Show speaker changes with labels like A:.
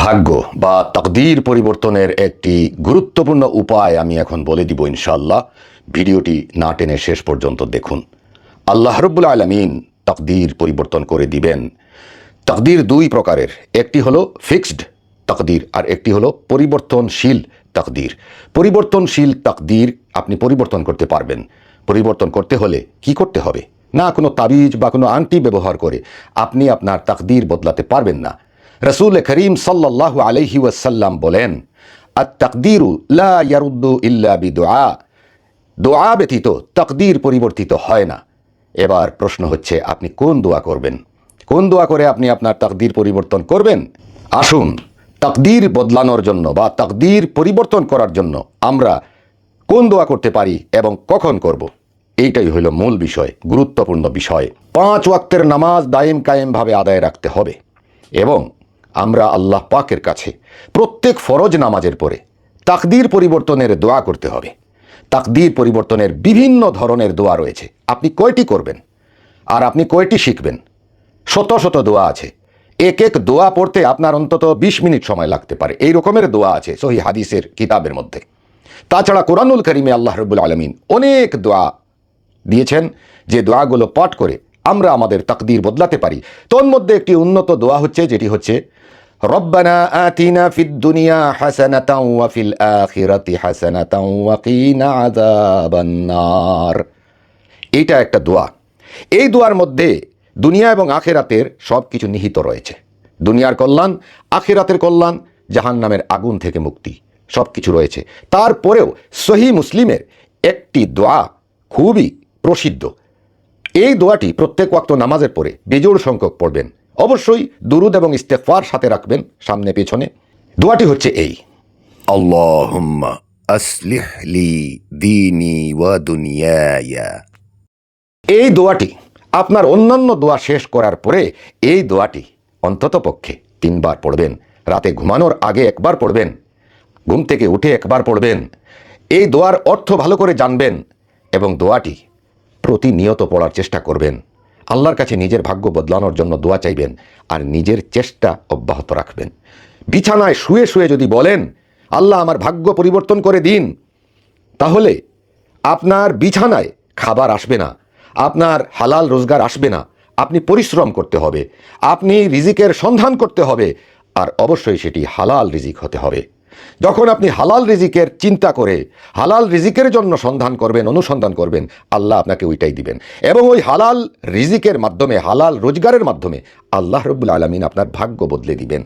A: ভাগ্য বা তাকদীর পরিবর্তনের একটি গুরুত্বপূর্ণ উপায় আমি এখন বলে দিব ইনশাআল্লাহ। ভিডিওটি না টেনে শেষ পর্যন্ত দেখুন। আল্লাহ রাব্বুল আলামিন তাকদীর পরিবর্তন করে দিবেন। তাকদীর দুই প্রকারের, একটি হলো ফিক্সড তাকদীর আর একটি হলো পরিবর্তনশীল তাকদীর। পরিবর্তনশীল তাকদীর আপনি পরিবর্তন করতে পারবেন। পরিবর্তন করতে হলে কি করতে হবে? না কোনো তাবিজ বা কোনো আংটি ব্যবহার করে আপনি আপনার তাকদীর বদলাতে পারবেন না। রসুল করিম সাল্লাল্লাহু আলাইহি ওয়াসাল্লাম বলেন, আত-তাকদীরু লা ইয়ারুদ্দু ইল্লা বিদুআ। দোয়া ব্যতীত তাকদীর পরিবর্তিত হয় না। এবার প্রশ্ন হচ্ছে, আপনি কোন দোয়া করবেন? কোন দোয়া করে আপনি আপনার তাকদীর পরিবর্তন করবেন? আসুন, তাকদীর বদলানোর জন্য বা তাকদীর পরিবর্তন করার জন্য আমরা কোন দোয়া করতে পারি এবং কখন করব, এইটাই হলো মূল বিষয়, গুরুত্বপূর্ণ বিষয়। 5 ওয়াক্তের নামাজ দায়েম কায়েমভাবে আদায় রাখতে হবে এবং আমরা আল্লাহ পাকের কাছে প্রত্যেক ফরজ নামাজের পরে তাকদীর পরিবর্তনের দোয়া করতে হবে। তাকদীর পরিবর্তনের বিভিন্ন ধরনের দোয়া রয়েছে। আপনি কয়টি করবেন আর আপনি কয়টি শিখবেন? শত শত দোয়া আছে। এক এক দোয়া পড়তে আপনার অন্তত 20 মিনিট সময় লাগতে পারে। এই রকমের দোয়া আছে সহিহ হাদিসের কিতাবের মধ্যে। তাছাড়া কোরআনুল কারীমে আল্লাহ রাব্বুল আলামিন অনেক দোয়া দিয়েছেন, যে দোয়াগুলো পাঠ করে আমরা আমাদের তাকদীর বদলাতে পারি। তন্মধ্যে একটি উন্নত দোয়া হচ্ছে, যেটি হচ্ছে রব্বানা আতিনা ফিদ দুনিয়া হাসানাতাও ওয়া ফিল আখিরাতি হাসানাতাও ওয়া কিনা আযাবান নার। এইটা একটা দোয়া। এই দোয়ার মধ্যে দুনিয়া এবং আখিরাতের সব কিছু নিহিত রয়েছে। দুনিয়ার কল্যাণ, আখিরাতের কল্যাণ, জাহান্নামের আগুন থেকে মুক্তি, সব কিছু রয়েছে। তারপরেও সহিহ মুসলিমের একটি দোয়া খুবই প্রসিদ্ধ। এই দোয়াটি প্রত্যেক ওয়াক্ত নামাজের পরে বেজোড় সংখ্যক পড়বেন। অবশ্যই দুরুদ এবং ইস্তেগফার সাথে রাখবেন সামনে পেছনে। দোয়াটি হচ্ছে এই, আল্লাহুম্মা আসলিহ লি দীনি ওয়া দুনিয়ায়া। এই দোয়াটি আপনার অন্যান্য দোয়া শেষ করার পরে এই দোয়াটি অন্তত পক্ষে 3 বার পড়বেন। রাতে ঘুমানোর আগে একবার পড়বেন, ঘুম থেকে উঠে একবার পড়বেন। এই দোয়ার অর্থ ভালো করে জানবেন এবং দোয়াটি প্রতিনিয়ত পড়ার চেষ্টা করবেন। আল্লাহর কাছে নিজের ভাগ্য বদলানোর জন্য দোয়া চাইবেন আর নিজের চেষ্টা অব্যাহত রাখবেন। বিছানায় শুয়ে শুয়ে যদি বলেন, আল্লাহ আমার ভাগ্য পরিবর্তন করে দিন, তাহলে আপনার বিছানায় খাবার আসবে না, আপনার হালাল রোজগার আসবে না। আপনি পরিশ্রম করতে হবে, আপনি রিজিকের সন্ধান করতে হবে, আর অবশ্যই সেটি হালাল রিজিক হতে হবে। যখন আপনি হালাল রিজিকের চিন্তা করে হালাল রিজিকের জন্য সন্ধান করবেন, অনুসন্ধান করবেন, আল্লাহ আপনাকে ওইটাই দিবেন। এবং ওই হালাল রিজিকের মাধ্যমে, হালাল রোজগারের মাধ্যমে আল্লাহ রাব্বুল আলামিন আপনার ভাগ্য বদলে দিবেন।